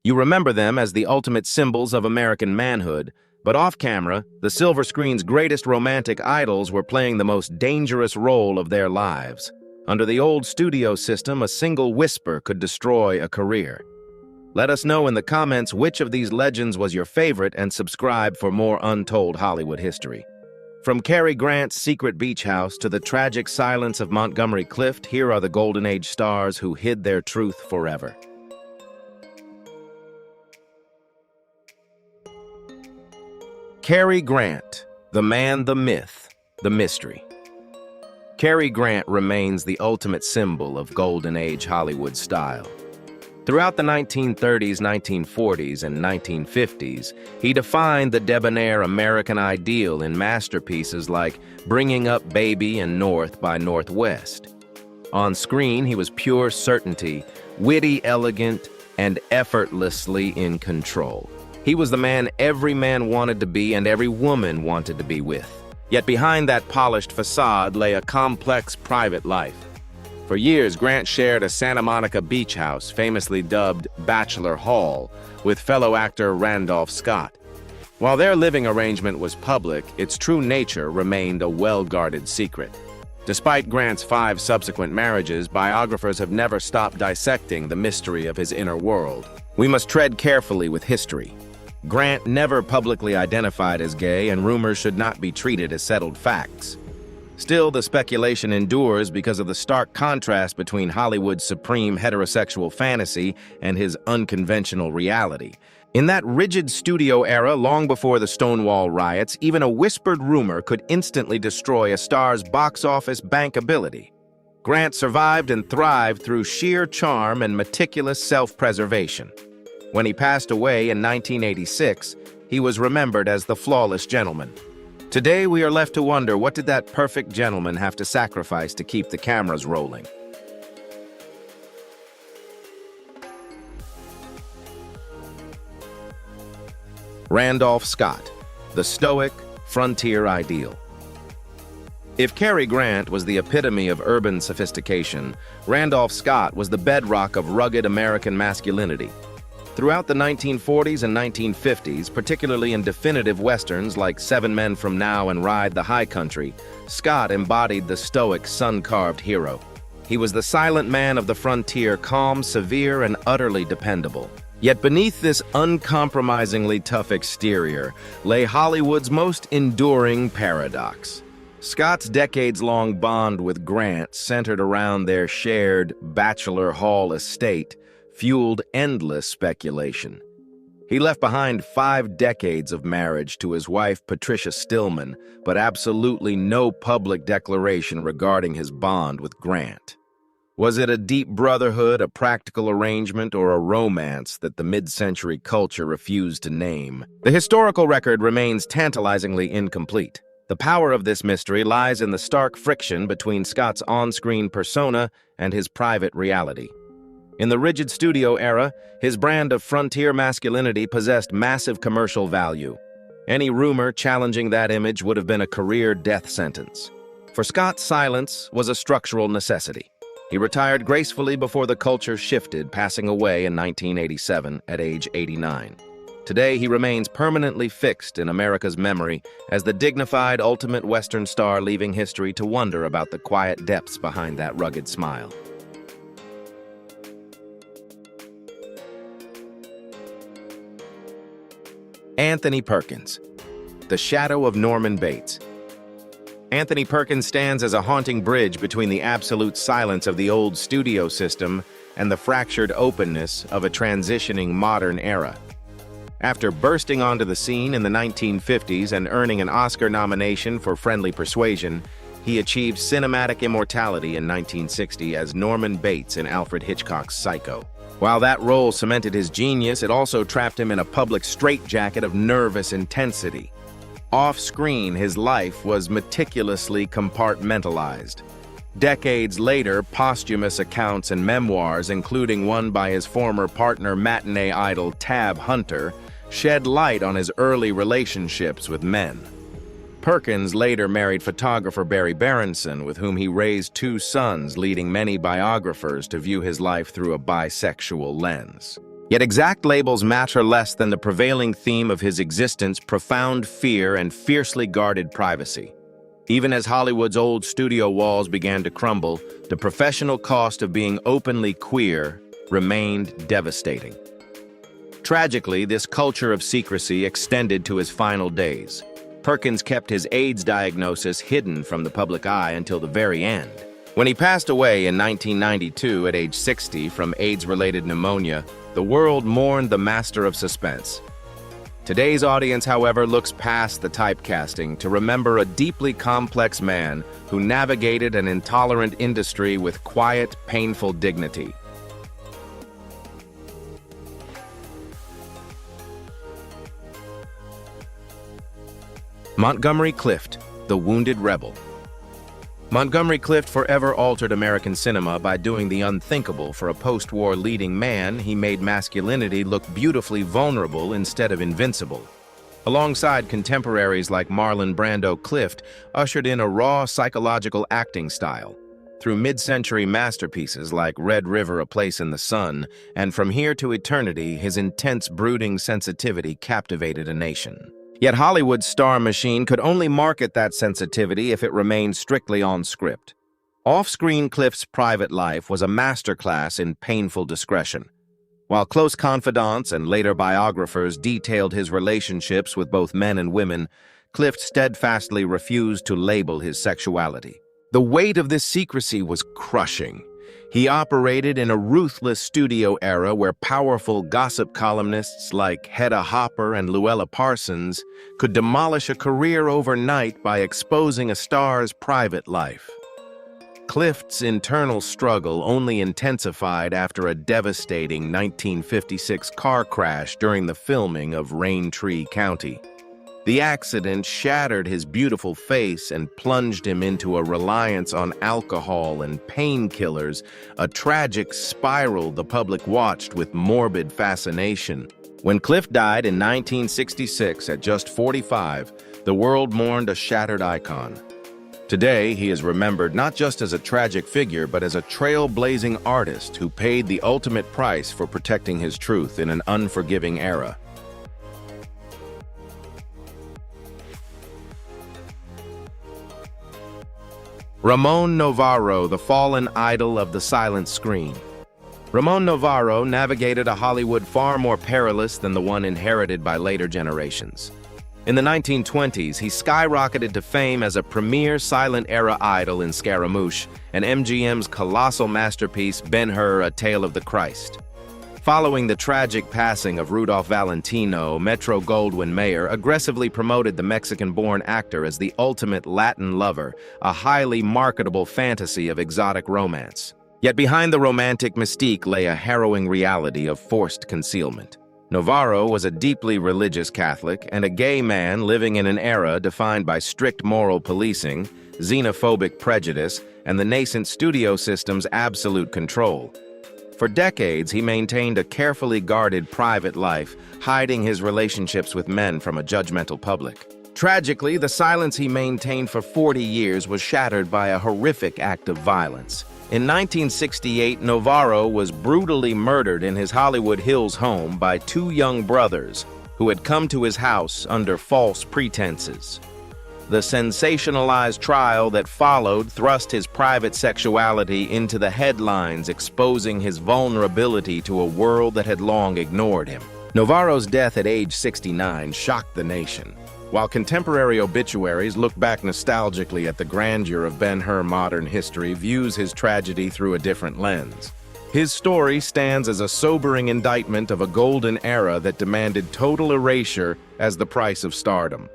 You remember them as the ultimate symbols of American manhood, but off-camera, the silver screen's greatest romantic idols were playing the most dangerous role of their lives. Under the old studio system, a single whisper could destroy a career. Let us know in the comments which of these legends was your favorite and subscribe for more untold Hollywood history. From Cary Grant's secret beach house to the tragic silence of Montgomery Clift, here are the Golden Age stars who hid their truth forever. Cary Grant, the man, the myth, the mystery. Cary Grant remains the ultimate symbol of Golden Age Hollywood style. Throughout the 1930s, 1940s, and 1950s, he defined the debonair American ideal in masterpieces like Bringing Up Baby and North by Northwest. On screen, he was pure certainty, witty, elegant, and effortlessly in control. He was the man every man wanted to be and every woman wanted to be with. Yet behind that polished facade lay a complex private life. For years, Grant shared a Santa Monica beach house, famously dubbed Bachelor Hall, with fellow actor Randolph Scott. While their living arrangement was public, its true nature remained a well-guarded secret. Despite Grant's 5 subsequent marriages, biographers have never stopped dissecting the mystery of his inner world. We must tread carefully with history. Grant never publicly identified as gay, and rumors should not be treated as settled facts. Still, the speculation endures because of the stark contrast between Hollywood's supreme heterosexual fantasy and his unconventional reality. In that rigid studio era, long before the Stonewall riots, even a whispered rumor could instantly destroy a star's box office bankability. Grant survived and thrived through sheer charm and meticulous self-preservation. When he passed away in 1986, he was remembered as the flawless gentleman. Today, we are left to wonder, what did that perfect gentleman have to sacrifice to keep the cameras rolling? Randolph Scott, the stoic, frontier ideal. If Cary Grant was the epitome of urban sophistication, Randolph Scott was the bedrock of rugged American masculinity. Throughout the 1940s and 1950s, particularly in definitive westerns like 7 Men from Now and Ride the High Country, Scott embodied the stoic, sun-carved hero. He was the silent man of the frontier, calm, severe, and utterly dependable. Yet beneath this uncompromisingly tough exterior lay Hollywood's most enduring paradox. Scott's decades-long bond with Grant, centered around their shared Bachelor Hall estate, fueled endless speculation. He left behind 5 decades of marriage to his wife Patricia Stillman, but absolutely no public declaration regarding his bond with Grant. Was it a deep brotherhood, a practical arrangement, or a romance that the mid-century culture refused to name? The historical record remains tantalizingly incomplete. The power of this mystery lies in the stark friction between Scott's on-screen persona and his private reality. In the rigid studio era, his brand of frontier masculinity possessed massive commercial value. Any rumor challenging that image would have been a career death sentence. For Scott, silence was a structural necessity. He retired gracefully before the culture shifted, passing away in 1987 at age 89. Today, he remains permanently fixed in America's memory as the dignified ultimate Western star, leaving history to wonder about the quiet depths behind that rugged smile. Anthony Perkins, the shadow of Norman Bates. Anthony Perkins stands as a haunting bridge between the absolute silence of the old studio system and the fractured openness of a transitioning modern era. After bursting onto the scene in the 1950s and earning an Oscar nomination for Friendly Persuasion, he achieved cinematic immortality in 1960 as Norman Bates in Alfred Hitchcock's Psycho. While that role cemented his genius, it also trapped him in a public straitjacket of nervous intensity. Off-screen, his life was meticulously compartmentalized. Decades later, posthumous accounts and memoirs, including one by his former partner matinee idol Tab Hunter, shed light on his early relationships with men. Perkins later married photographer Barry Berenson, with whom he raised 2 sons, leading many biographers to view his life through a bisexual lens. Yet exact labels matter less than the prevailing theme of his existence: profound fear and fiercely guarded privacy. Even as Hollywood's old studio walls began to crumble, the professional cost of being openly queer remained devastating. Tragically, this culture of secrecy extended to his final days. Perkins kept his AIDS diagnosis hidden from the public eye until the very end. When he passed away in 1992 at age 60 from AIDS-related pneumonia, the world mourned the master of suspense. Today's audience, however, looks past the typecasting to remember a deeply complex man who navigated an intolerant industry with quiet, painful dignity. Montgomery Clift, the Wounded Rebel. Montgomery Clift forever altered American cinema by doing the unthinkable. For a post-war leading man, he made masculinity look beautifully vulnerable instead of invincible. Alongside contemporaries like Marlon Brando, Clift ushered in a raw psychological acting style. Through mid-century masterpieces like Red River, A Place in the Sun, and From Here to Eternity, his intense, brooding sensitivity captivated a nation. Yet Hollywood's star machine could only market that sensitivity if it remained strictly on script. Off-screen, Clift's private life was a masterclass in painful discretion. While close confidants and later biographers detailed his relationships with both men and women, Clift steadfastly refused to label his sexuality. The weight of this secrecy was crushing. He operated in a ruthless studio era where powerful gossip columnists like Hedda Hopper and Luella Parsons could demolish a career overnight by exposing a star's private life. Clift's internal struggle only intensified after a devastating 1956 car crash during the filming of Raintree County. The accident shattered his beautiful face and plunged him into a reliance on alcohol and painkillers, a tragic spiral the public watched with morbid fascination. When Clift died in 1966 at just 45, the world mourned a shattered icon. Today, he is remembered not just as a tragic figure, but as a trailblazing artist who paid the ultimate price for protecting his truth in an unforgiving era. Ramon Novarro, the fallen idol of the silent screen. Ramon Novarro navigated a Hollywood far more perilous than the one inherited by later generations. In the 1920s, he skyrocketed to fame as a premier silent-era idol in Scaramouche and MGM's colossal masterpiece Ben-Hur: A Tale of the Christ. Following the tragic passing of Rudolph Valentino, Metro-Goldwyn-Mayer aggressively promoted the Mexican-born actor as the ultimate Latin lover, a highly marketable fantasy of exotic romance. Yet behind the romantic mystique lay a harrowing reality of forced concealment. Novarro was a deeply religious Catholic and a gay man living in an era defined by strict moral policing, xenophobic prejudice, and the nascent studio system's absolute control. For decades, he maintained a carefully guarded private life, hiding his relationships with men from a judgmental public. Tragically, the silence he maintained for 40 years was shattered by a horrific act of violence. In 1968, Novarro was brutally murdered in his Hollywood Hills home by two young brothers who had come to his house under false pretenses. The sensationalized trial that followed thrust his private sexuality into the headlines, exposing his vulnerability to a world that had long ignored him. Novarro's death at age 69 shocked the nation. While contemporary obituaries look back nostalgically at the grandeur of Ben-Hur, modern history views his tragedy through a different lens. His story stands as a sobering indictment of a golden era that demanded total erasure as the price of stardom.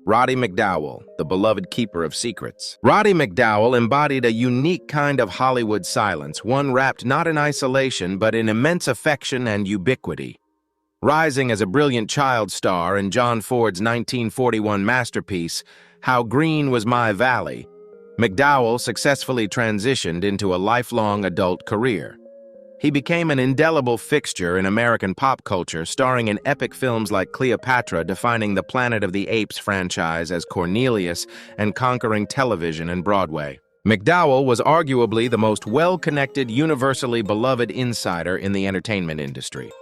Roddy McDowall, the beloved keeper of secrets. Roddy McDowall embodied a unique kind of Hollywood silence, one wrapped not in isolation but in immense affection and ubiquity. Rising as a brilliant child star in John Ford's 1941 masterpiece, How Green Was My Valley, McDowall successfully transitioned into a lifelong adult career. He became an indelible fixture in American pop culture, starring in epic films like Cleopatra, defining the Planet of the Apes franchise as Cornelius, and conquering television and Broadway. McDowell was arguably the most well-connected, universally beloved insider in the entertainment industry.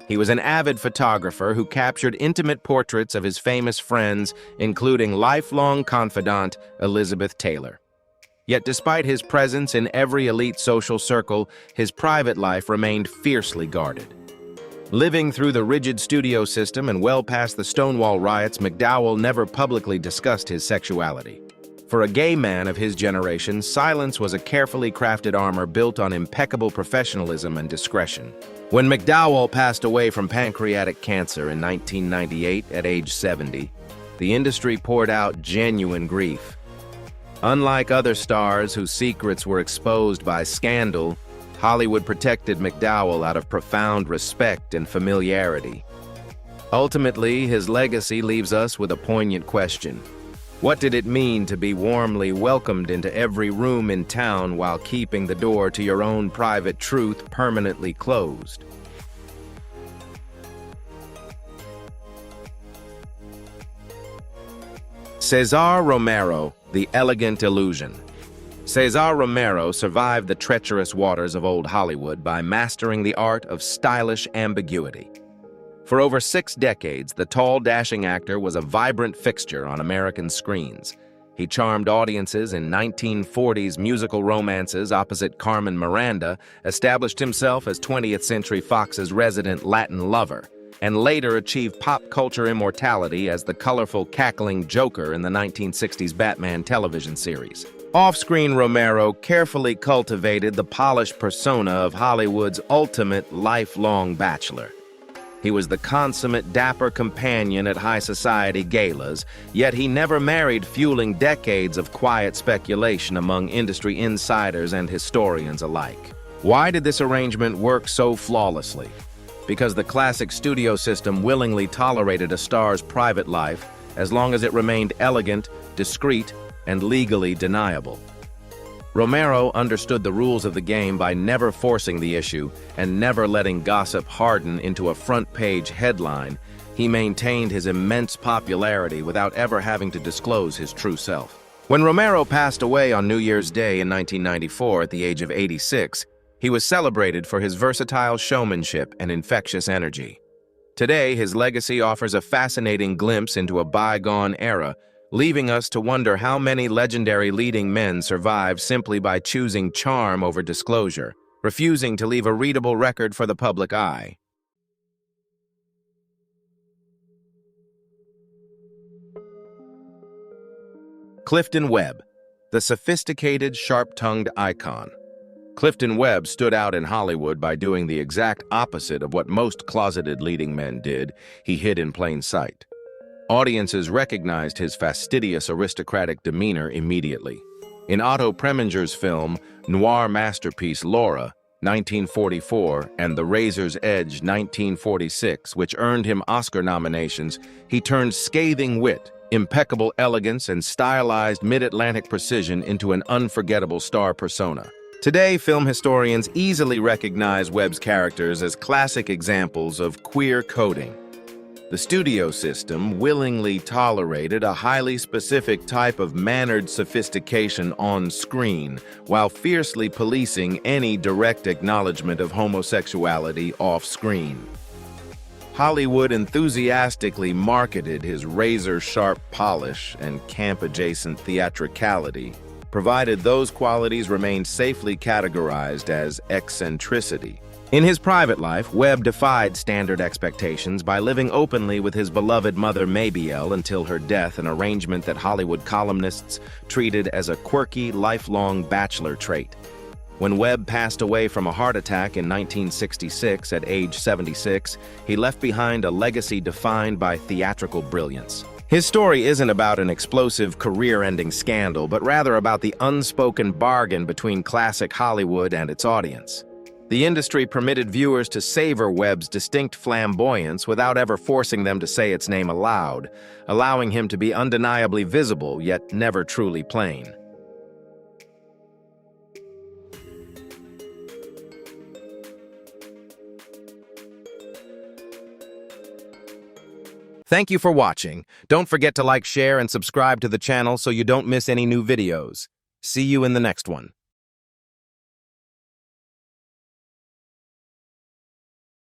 He was an avid photographer who captured intimate portraits of his famous friends, including lifelong confidant Elizabeth Taylor. Yet despite his presence in every elite social circle, his private life remained fiercely guarded. Living through the rigid studio system and well past the Stonewall riots, McDowell never publicly discussed his sexuality. For a gay man of his generation, silence was a carefully crafted armor built on impeccable professionalism and discretion. When McDowell passed away from pancreatic cancer in 1998 at age 70, the industry poured out genuine grief. Unlike other stars whose secrets were exposed by scandal, Hollywood protected McDowell out of profound respect and familiarity. Ultimately, his legacy leaves us with a poignant question. What did it mean to be warmly welcomed into every room in town while keeping the door to your own private truth permanently closed? Cesar Romero, the elegant illusion. Cesar Romero survived the treacherous waters of old Hollywood by mastering the art of stylish ambiguity. For over 6 decades, the tall, dashing actor was a vibrant fixture on American screens. He charmed audiences in 1940s musical romances opposite Carmen Miranda, established himself as 20th Century Fox's resident Latin lover, and later achieved pop culture immortality as the colorful, cackling Joker in the 1960s Batman television series. Off-screen, Romero carefully cultivated the polished persona of Hollywood's ultimate lifelong bachelor. He was the consummate dapper companion at high society galas, yet he never married, fueling decades of quiet speculation among industry insiders and historians alike. Why did this arrangement work so flawlessly? Because the classic studio system willingly tolerated a star's private life as long as it remained elegant, discreet, and legally deniable. Romero understood the rules of the game by never forcing the issue and never letting gossip harden into a front-page headline. He maintained his immense popularity without ever having to disclose his true self. When Romero passed away on New Year's Day in 1994 at the age of 86, he was celebrated for his versatile showmanship and infectious energy. Today, his legacy offers a fascinating glimpse into a bygone era, leaving us to wonder how many legendary leading men survived simply by choosing charm over disclosure, refusing to leave a readable record for the public eye. Clifton Webb, the sophisticated, sharp-tongued icon. Clifton Webb stood out in Hollywood by doing the exact opposite of what most closeted leading men did. He hid in plain sight. Audiences recognized his fastidious aristocratic demeanor immediately. In Otto Preminger's film, noir masterpiece Laura, 1944, and The Razor's Edge, 1946, which earned him Oscar nominations, he turned scathing wit, impeccable elegance, and stylized mid-Atlantic precision into an unforgettable star persona. Today, film historians easily recognize Webb's characters as classic examples of queer coding. The studio system willingly tolerated a highly specific type of mannered sophistication on screen, while fiercely policing any direct acknowledgement of homosexuality off-screen. Hollywood enthusiastically marketed his razor-sharp polish and camp-adjacent theatricality, provided those qualities remained safely categorized as eccentricity. In his private life, Webb defied standard expectations by living openly with his beloved mother Mabielle until her death, an arrangement that Hollywood columnists treated as a quirky, lifelong bachelor trait. When Webb passed away from a heart attack in 1966 at age 76, he left behind a legacy defined by theatrical brilliance. His story isn't about an explosive, career-ending scandal, but rather about the unspoken bargain between classic Hollywood and its audience. The industry permitted viewers to savor Webb's distinct flamboyance without ever forcing them to say its name aloud, allowing him to be undeniably visible, yet never truly plain. Thank you for watching. Don't forget to like, share, and subscribe to the channel so you don't miss any new videos. See you in the next one.